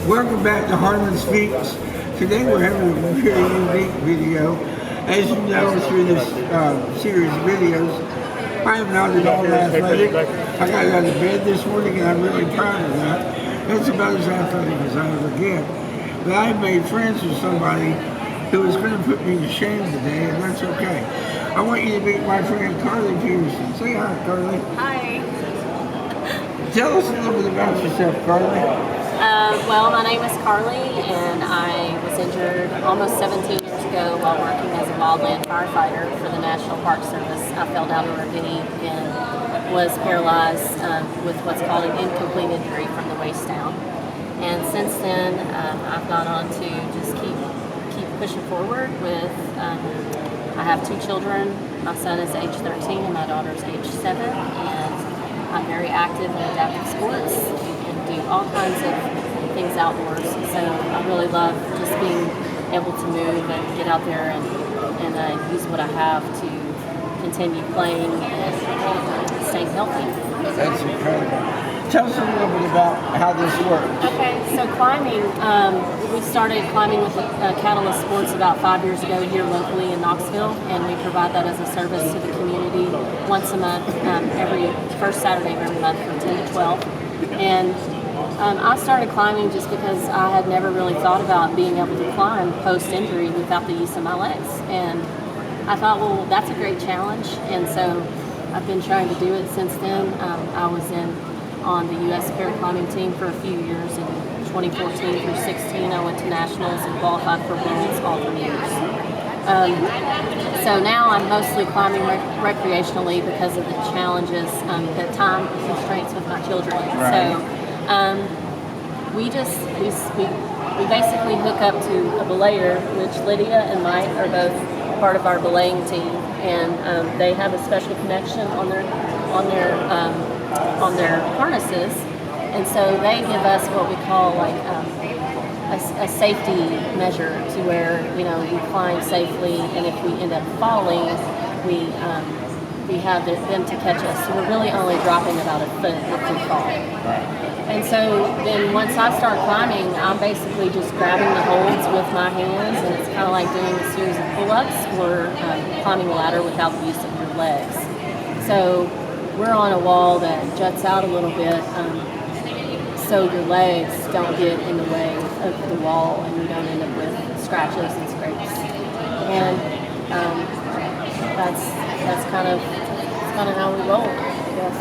Welcome back to Harmon Speaks. Today we're having a very unique video. As you know through this series of videos, I am not at all athletic. I got out of bed this morning and I'm really proud of that. That's about as athletic as I ever get. But I made friends with somebody who is going to put me to shame today, and that's okay. I want you to meet my friend Carly Pearson. Say hi, Carly. Hi. Tell us a little bit about yourself, Carly. Well, my name is Carly, and I was injured almost 17 years ago while working as a wildland firefighter for the National Park Service. I fell down a ravine and was paralyzed with what's called an incomplete injury from the waist down. And since then, I've gone on to just keep pushing forward with, I have 2 children. My son is age 13 and my daughter's age 7, and I'm very active in adaptive sports and do all kinds of things outdoors. So I really love just being able to move and get out there and use what I have to continue playing and staying healthy. That's incredible. Tell us a little bit about how this works. Okay, so climbing, we started climbing with Catalyst Sports about 5 years ago here locally in Knoxville, and we provide that as a service to the community once a month, every first Saturday of every month from 10 to 12. And I started climbing just because I had never really thought about being able to climb post-injury without the use of my legs. And I thought, well, that's a great challenge, and so I've been trying to do it since then. I was on the U.S. paraclimbing team for a few years. In 2014 through 16, I went to nationals and qualified for worlds all 3 years. So now I'm mostly climbing recreationally because of the challenges, the time constraints with my children. Right. So we basically hook up to a belayer, which Lydia and Mike are both part of our belaying team, and they have a special connection on their harnesses, and so they give us what we call like a safety measure to where we climb safely, and if we end up falling, we have them to catch us. So we're really only dropping about a foot if we fall. And so then once I start climbing, I'm basically just grabbing the holds with my hands, and it's kind of like doing a series of pull-ups or climbing a ladder without the use of your legs. So we're on a wall that juts out a little bit, so your legs don't get in the way of the wall and you don't end up with scratches and scrapes. And that's kind of how we roll. Yes.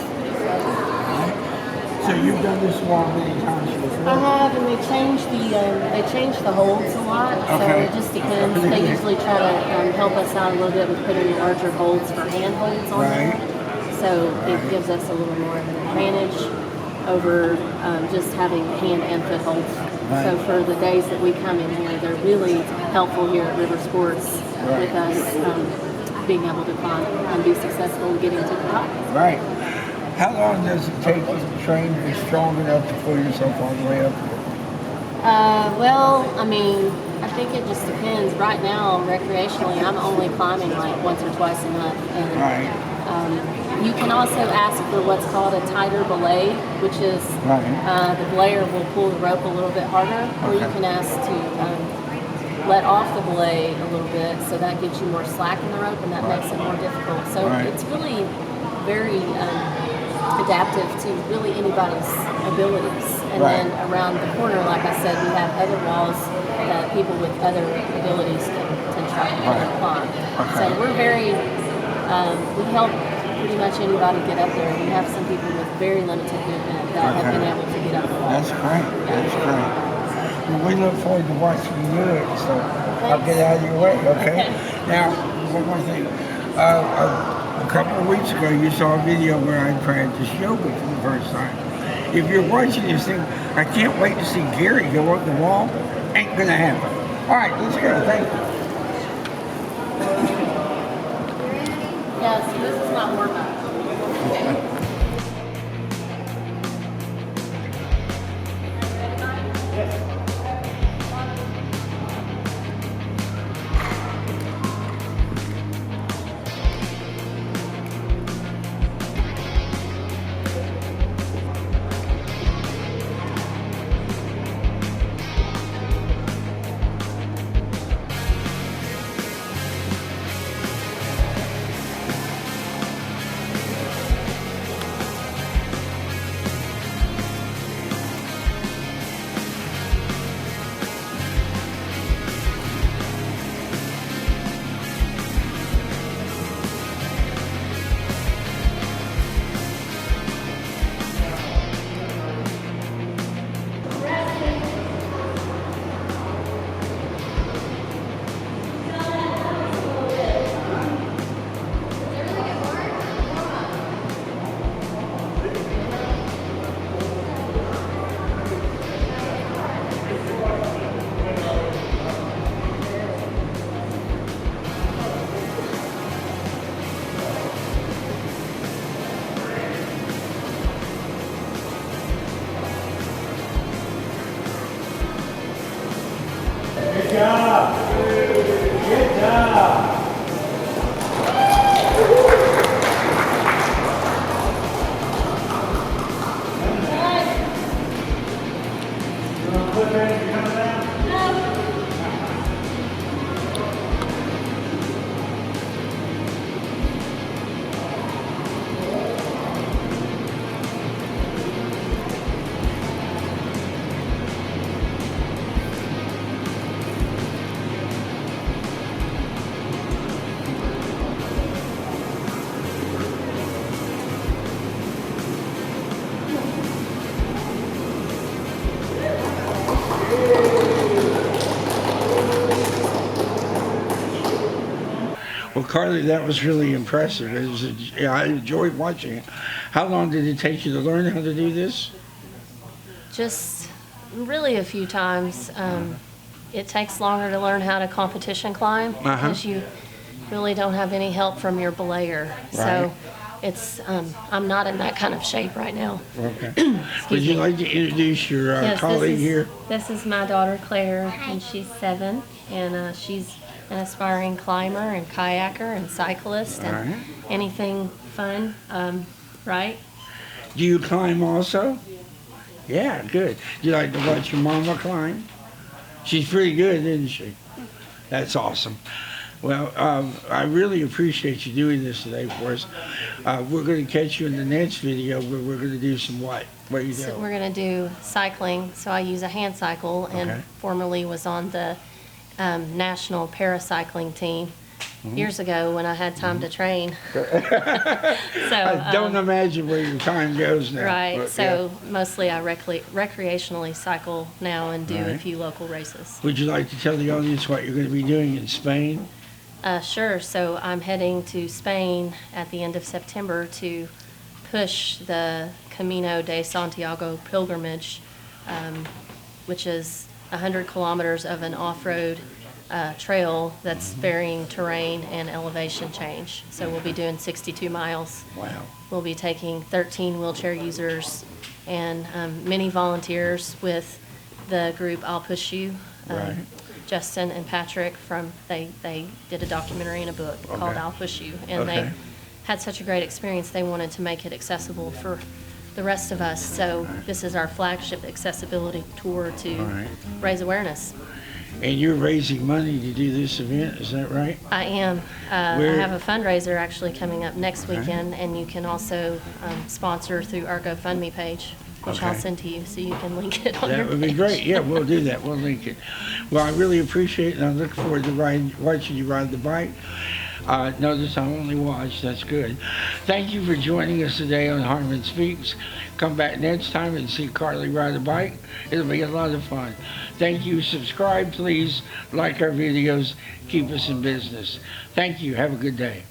So you've done this wall many times before? I have, and they change the holds a lot. Okay. So it just depends. They usually try to help us out a little bit with putting larger holds for hand holds on there. So it gives us a little more of an advantage over just having hand and foot holds. Right. So for the days that we come in here, they're really helpful here at River Sports with us being able to climb and be successful in getting to the top. Right. How long does it take you to train to be strong enough to pull yourself all the way up here? Well, I mean, I think it just depends. Right now, recreationally, I'm only climbing like once or twice a month. And, you can also ask for what's called a tighter belay, which is the belayer will pull the rope a little bit harder, or you can ask to let off the belay a little bit, so that gives you more slack in the rope, and that makes it more difficult. So it's really very adaptive to really anybody's abilities. And then around the corner, like I said, we have other walls that people with other abilities can try to climb. So we're very, we help pretty much anybody get up there. We have some people with very limited movement that have been able to get up the wall. That's great. That's great. Well, we look forward to watching you do it, so I'll get out of your way, okay? Now, one more thing. A couple of weeks ago, you saw a video where I practiced yoga for the first time. If you're watching this thing, I can't wait to see Gary go up the wall. Ain't gonna happen. All right, let's go. Thank you. Yeah, so this is not warm up. Well, Carly, that was really impressive. Yeah, I enjoyed watching it. How long did it take you to learn how to do this? Just really a few times. It takes longer to learn how to competition climb because you really don't have any help from your belayer. So it's I'm not in that kind of shape right now. Okay. Would you like to introduce your colleague here? This is my daughter Claire, and she's 7, and she's an aspiring climber and kayaker and cyclist and anything fun, right? Do you climb also? Yeah, good. Do you like to watch your mama climb? She's pretty good, isn't she? That's awesome. Well, I really appreciate you doing this today for us. We're going to catch you in the next video where we're going to do some what? What are you doing? So we're going to do cycling. So I use a hand cycle and formerly was on the national paracycling team years ago when I had time to train. So I don't imagine where your time goes now. Right. But, so mostly I recreationally cycle now and do a few local races. Would you like to tell the audience what you're going to be doing in Spain? Sure. So I'm heading to Spain at the end of September to push the Camino de Santiago pilgrimage, which is 100 kilometers of an off-road trail that's varying terrain and elevation change. So we'll be doing 62 miles. Wow. We'll be taking 13 wheelchair users and many volunteers with the group I'll Push You. Justin and Patrick they did a documentary and a book called I'll Push You, and they had such a great experience they wanted to make it accessible for the rest of us. So this is our flagship accessibility tour to raise awareness. And you're raising money to do this event, is that right? I am. I have a fundraiser actually coming up next weekend, and you can also sponsor through our GoFundMe page, which I'll send to you so you can link it on your That would be great. Yeah, we'll do that. We'll link it. Well, I really appreciate it, and I look forward to watching you ride the bike. Notice I only watched. That's good. Thank you for joining us today on Harmon Speaks. Come back next time and see Carly ride a bike. It'll be a lot of fun. Thank you. Subscribe, please. Like our videos. Keep us in business. Thank you. Have a good day.